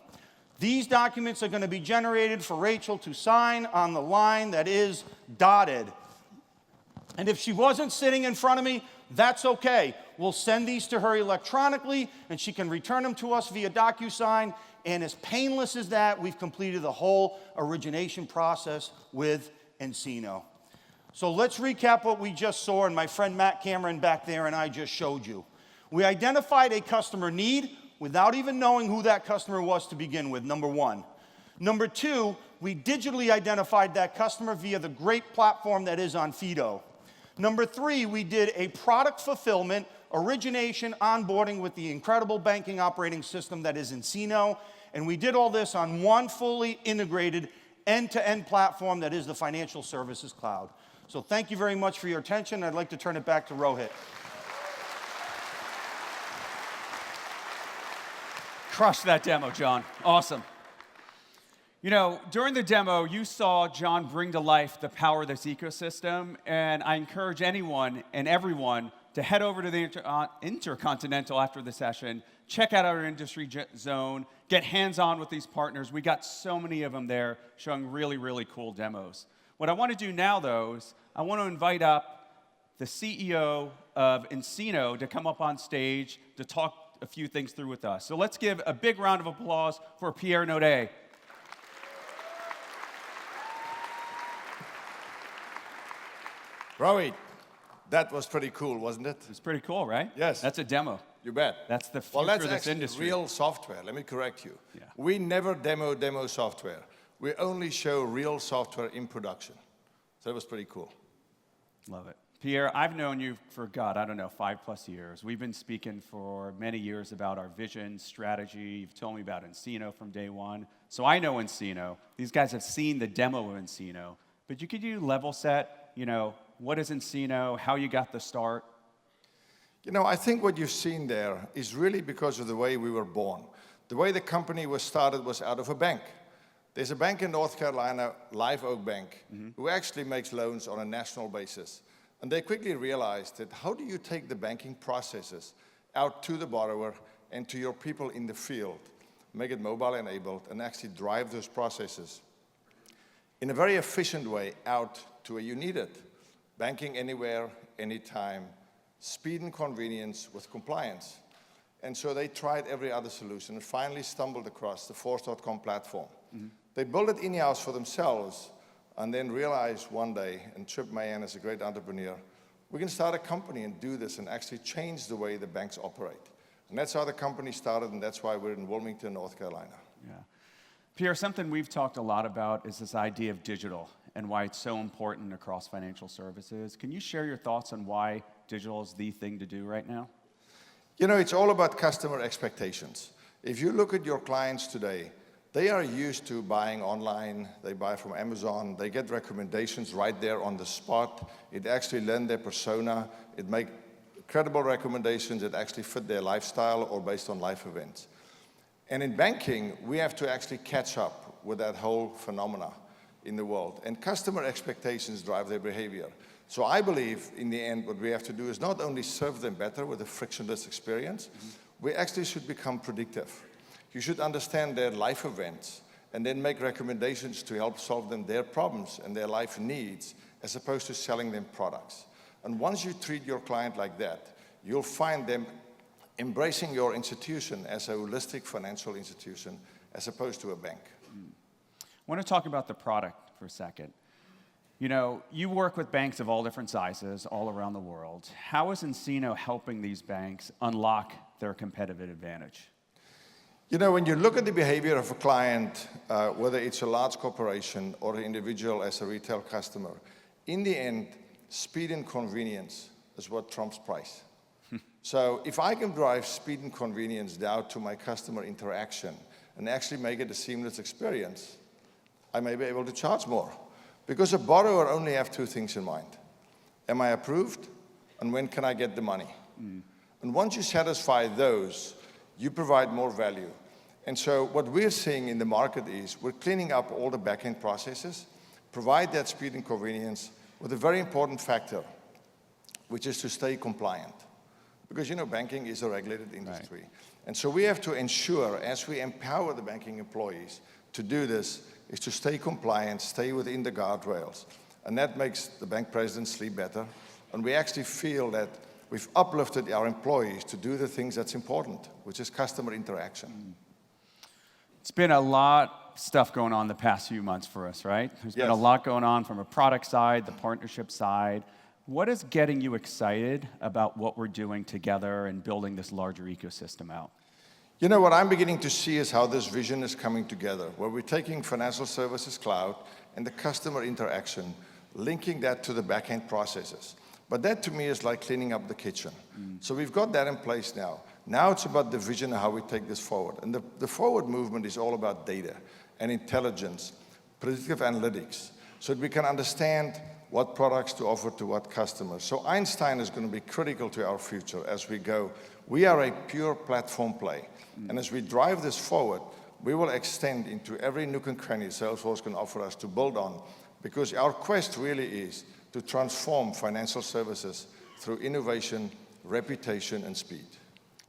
These documents are going to be generated for Rachel to sign on the line that is dotted. And if she wasn't sitting in front of me, that's okay. We'll send these to her electronically, and she can return them to us via DocuSign. And as painless as that, we've completed the whole origination process with nCino. So let's recap what we just saw, and my friend Matt Cameron back there and I just showed you. We identified a customer need without even knowing who that customer was to begin with, number one. Number two, we digitally identified that customer via the great platform that is Onfido. Number three, we did a product fulfillment, origination, onboarding with the incredible banking operating system that is nCino, and we did all this on one fully integrated end-to-end platform that is the Financial Services Cloud. So thank you very much for your attention. I'd like to turn it back to Rohit. Crushed that demo, John. Awesome. You know, during the demo, you saw John bring to life the power of this ecosystem, and I encourage anyone and everyone to head over to the Intercontinental after the session, check out our industry zone, get hands-on with these partners. We got so many of them there showing really, really cool demos. What I want to do now, though, is I want to invite up the CEO of nCino to come up on stage to talk a few things through with us. So let's give a big round of applause for Pierre Naudé. Rohit, that was pretty cool, wasn't it? It's pretty cool, right? Yes. That's a demo. You bet. That's the future well, that's of this actually industry. Real software. Let me correct you. Yeah. We never demo software. We only show real software in production. So it was pretty cool. Love it. Pierre, I've known you for, God, I don't know, 5+ years. We've been speaking for many years about our vision, strategy. You've told me about nCino from day one. So I know nCino. These guys have seen the demo of nCino. But could you level set, you know, what is nCino, how you got the start? You know, I think what you've seen there is really because of the way we were born. The way the company was started was out of a bank. There's a bank in North Carolina, Live Oak Bank, who actually makes loans on a national basis. And they quickly realized that how do you take the banking processes out to the borrower and to your people in the field, make it mobile enabled, and actually drive those processes in a very efficient way out to where you need it. Banking anywhere, anytime, speed and convenience with compliance. And so they tried every other solution and finally stumbled across the Force.com platform. They built it in-house for themselves and then realized one day, and Chip Mahan is a great entrepreneur, We can start a company and do this and actually change the way the banks operate. And that's how the company started, and that's why we're in Wilmington, North Carolina. Yeah. Pierre, something we've talked a lot about is this idea of digital and why it's so important across financial services. Can you share your thoughts on why digital is the thing to do right now? You know, it's all about customer expectations. If you look at your clients today, they are used to buying online. They buy from Amazon. They get recommendations right there on the spot. It actually lends their persona. It makes credible recommendations that actually fit their lifestyle or based on life events. And in banking, we have to actually catch up with that whole phenomena in the world. And customer expectations drive their behavior. So I believe, in the end, what we have to do is not only serve them better with a frictionless experience, we actually should become predictive. You should understand their life events and then make recommendations to help solve them their problems and their life needs, as opposed to selling them products. And once you treat your client like that, you'll find them embracing your institution as a holistic financial institution, as opposed to a bank. I want to talk about the product for a second. You know, you work with banks of all different sizes all around the world. How is nCino helping these banks unlock their competitive advantage? You know, when you look at the behavior of a client, whether it's a large corporation or an individual as a retail customer, in the end, speed and convenience is what trumps price. So if I can drive speed and convenience down to my customer interaction and actually make it a seamless experience, I may be able to charge more. Because a borrower only has two things in mind. Am I approved? And when can I get the money? And once you satisfy those, you provide more value. And so what we're seeing in the market is we're cleaning up all the back-end processes, provide that speed and convenience with a very important factor, which is to stay compliant. Because, you know, banking is a regulated industry. Right. And so we have to ensure, as we empower the banking employees to do this, is to stay compliant, stay within the guardrails. And that makes the bank presidents sleep better. And we actually feel that we've uplifted our employees to do the things that's important, which is customer interaction. It's been a lot of stuff going on the past few months for us, right? There's been a lot going on from a product side, the partnership side. What is getting you excited about what we're doing together and building this larger ecosystem out? You know, what I'm beginning to see is how this vision is coming together, where we're taking Financial Services Cloud and the customer interaction, linking that to the back-end processes. But that, to me, is like cleaning up the kitchen. So we've got that in place now. Now it's about the vision of how we take this forward. And the forward movement is all about data and intelligence, predictive analytics, so that we can understand what products to offer to what customers. So Einstein is going to be critical to our future as we go. We are a pure platform play. And as we drive this forward, we will extend into every nook and cranny Salesforce can offer us to build on, because our quest really is to transform financial services through innovation, reputation, and speed.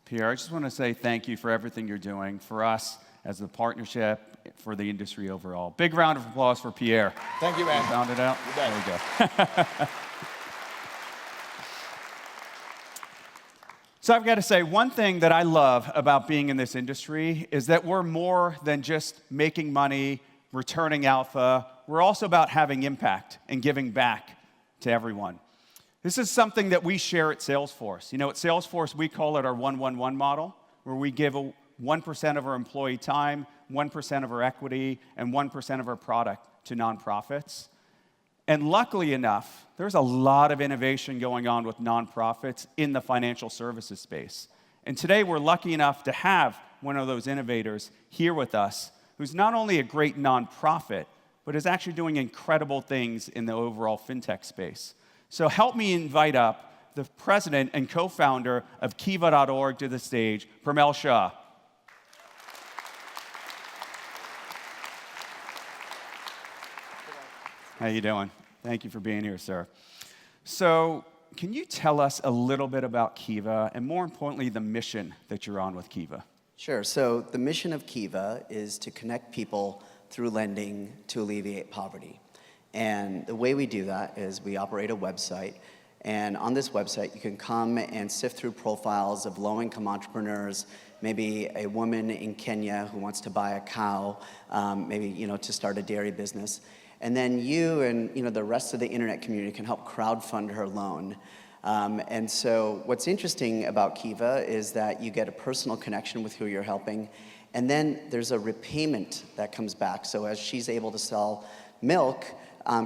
Pierre, I just want to say thank you for everything you're doing for us as a partnership, for the industry overall. Big round of applause for Pierre. Thank you, man. Found it out? There we go. So I've got to say, one thing that I love about being in this industry is that we're more than just making money, returning alpha. We're also about having impact and giving back to everyone. This is something that we share at Salesforce. You know, at Salesforce, we call it our 1-1-1 model, where we give 1% of our employee time, 1% of our equity, and 1% of our product to nonprofits. And luckily enough, there's a lot of innovation going on with nonprofits in the financial services space. And today, we're lucky enough to have one of those innovators here with us, who's not only a great nonprofit, but is actually doing incredible things in the overall fintech space. So help me invite up the president and co-founder of Kiva.org to the stage, Premal Shah. How you doing? Thank you for being here, sir. So can you tell us a little bit about Kiva, and more importantly, the mission that you're on with Kiva? Sure. So the mission of Kiva is to connect people through lending to alleviate poverty. And the way we do that is we operate a website. And on this website, you can come and sift through profiles of low-income entrepreneurs, maybe a woman in Kenya who wants to buy a cow, maybe to start a dairy business. And then you and the rest of the internet community can help crowdfund her loan. And so what's interesting about Kiva is that you get a personal connection with who you're helping, and then there's a repayment that comes back. So as she's able to sell milk,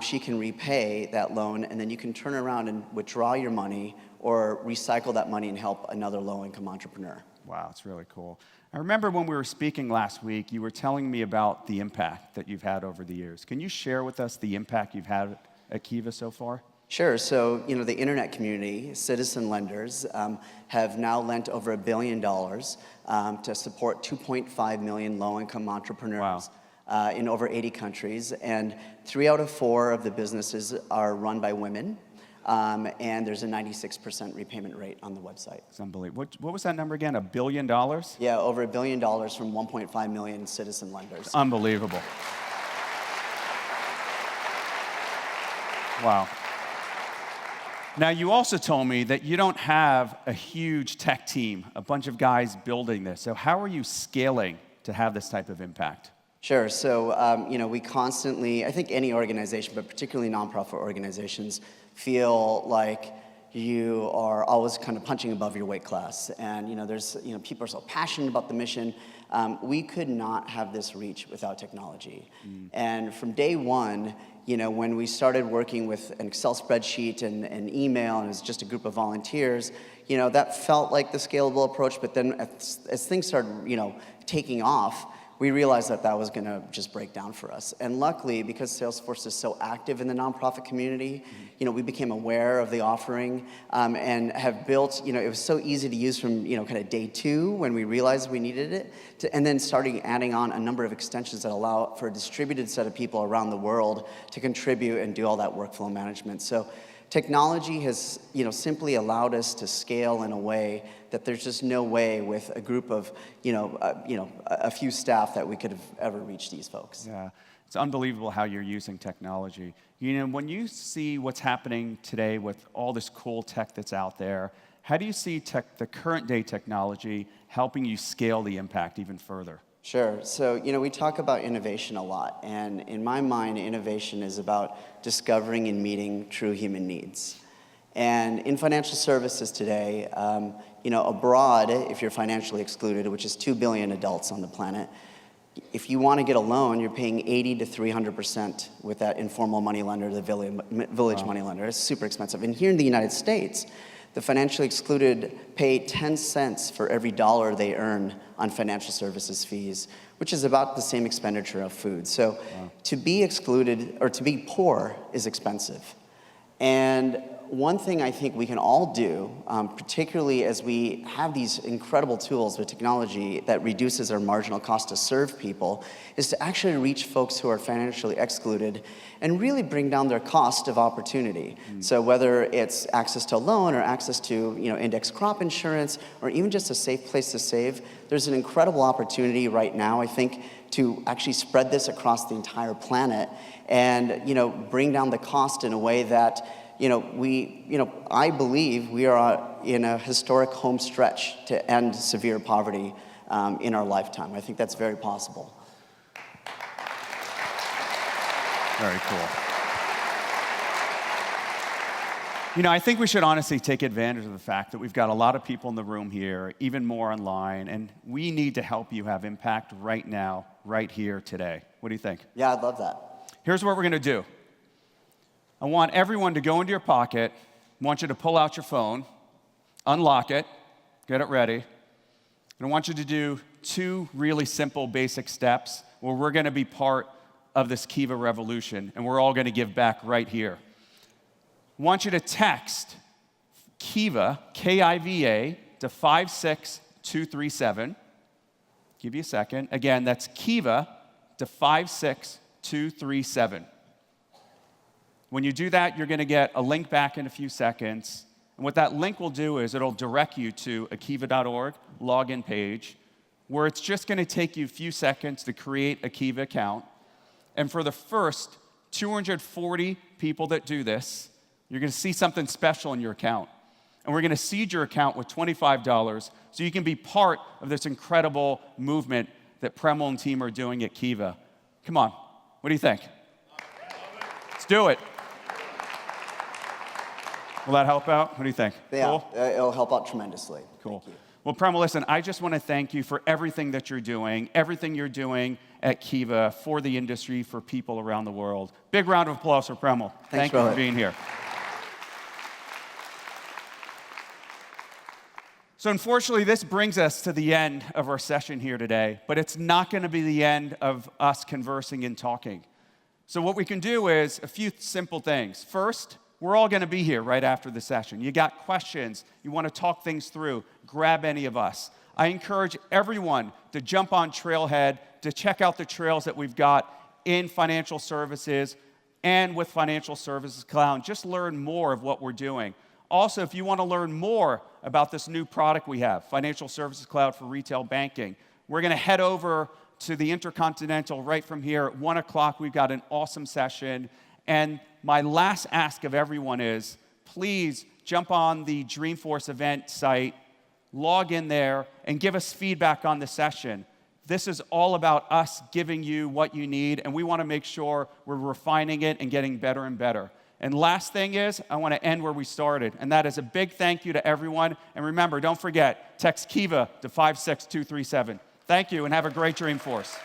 she can repay that loan, and then you can turn around and withdraw your money or recycle that money and help another low-income entrepreneur. Wow, it's really cool. I remember when we were speaking last week, you were telling me about the impact that you've had over the years. Can you share with us the impact you've had at Kiva so far? Sure. So, the internet community, citizen lenders, have now lent over $1 billion to support 2.5 million low-income entrepreneurs. Wow. In over 80 countries. And 3 out of 4 of the businesses are run by women. And there's a 96% repayment rate on the website. It's unbelievable. What was that number again? $1 billion? Yeah, over $1 billion from 1.5 million citizen lenders. Unbelievable. Wow. Now, you also told me that you don't have a huge tech team, a bunch of guys building this. So how are you scaling to have this type of impact? Sure. So, we constantly, I think any organization, but particularly nonprofit organizations, feel like you are always kind of punching above your weight class. And, there's, people are so passionate about the mission. We could not have this reach without technology. And from day one, when we started working with an Excel spreadsheet and email, and it was just a group of volunteers, that felt like the scalable approach. But then as things started, taking off, we realized that that was going to just break down for us. And luckily, because Salesforce is so active in the nonprofit community, we became aware of the offering and have built, it was so easy to use from, kind of day 2 when we realized we needed it, and then starting adding on a number of extensions that allow for a distributed set of people around the world to contribute and do all that workflow management. So technology has, simply allowed us to scale in a way that there's just no way with a group of, a few staff that we could have ever reached these folks. Yeah, it's unbelievable how you're using technology. When you see what's happening today with all this cool tech that's out there, how do you see the current day technology helping you scale the impact even further? Sure. So, we talk about innovation a lot, and in my mind, innovation is about discovering and meeting true human needs. And in financial services today, abroad, if you're financially excluded, which is 2 billion adults on the planet, if you want to get a loan, you're paying 80 to 300% with that informal money lender, the village money lender. It's super expensive. And here in the United States, the financially excluded pay 10 cents for every dollar they earn on financial services fees, which is about the same expenditure of food. So to be excluded or to be poor is expensive. And one thing I think we can all do, particularly as we have these incredible tools with technology that reduces our marginal cost to serve people, is to actually reach folks who are financially excluded and really bring down their cost of opportunity. So whether it's access to a loan or access to index crop insurance or even just a safe place to save, there's an incredible opportunity right now, I think, to actually spread this across the entire planet and bring down the cost in a way that I believe we are in a historic home stretch to end severe poverty in our lifetime. I think that's very possible. Very cool. I think we should honestly take advantage of the fact that we've got a lot of people in the room here, even more online, and we need to help you have impact right now, right here, today. What do you think? Yeah, I'd love that. Here's what we're going to do. I want everyone to go into your pocket. I want you to pull out your phone, unlock it, get it ready. And I want you to do 2 really simple, basic steps where we're going to be part of this Kiva revolution, and we're all going to give back right here. I want you to text Kiva, K-I-V-A, to 56237. Give you a second. Again, that's Kiva to 56237. When you do that, you're going to get a link back in a few seconds. And what that link will do is it'll direct you to a kiva.org login page where it's just going to take you a few seconds to create a Kiva account. And for the first 240 people that do this, you're going to see something special in your account. And we're going to seed your account with $25 so you can be part of this incredible movement that Premal and team are doing at Kiva. Come on. What do you think? Let's do it. Will that help out? What do you think? Yeah, Cool? it'll help out tremendously. Cool. Thank you. Well, Premal, listen, I just want to thank you for everything that you're doing at Kiva for the industry, for people around the world. Big round of applause for Premal. Thank you for being here. So unfortunately, this brings us to the end of our session here today, but it's not going to be the end of us conversing and talking. So what we can do is a few simple things. First, we're all going to be here right after the session. You got questions, you want to talk things through, grab any of us. I encourage everyone to jump on Trailhead, to check out the trails that we've got in financial services and with Financial Services Cloud. Just learn more of what we're doing. Also, if you want to learn more about this new product we have, Financial Services Cloud for Retail Banking, we're going to head over to the Intercontinental right from here at 1 o'clock. We've got an awesome session. And my last ask of everyone is, please jump on the Dreamforce event site, log in there, and give us feedback on the session. This is all about us giving you what you need, and we want to make sure we're refining it and getting better and better. And last thing is, I want to end where we started, and that is a big thank you to everyone. And remember, don't forget, text Kiva to 56237. Thank you, and have a great Dreamforce.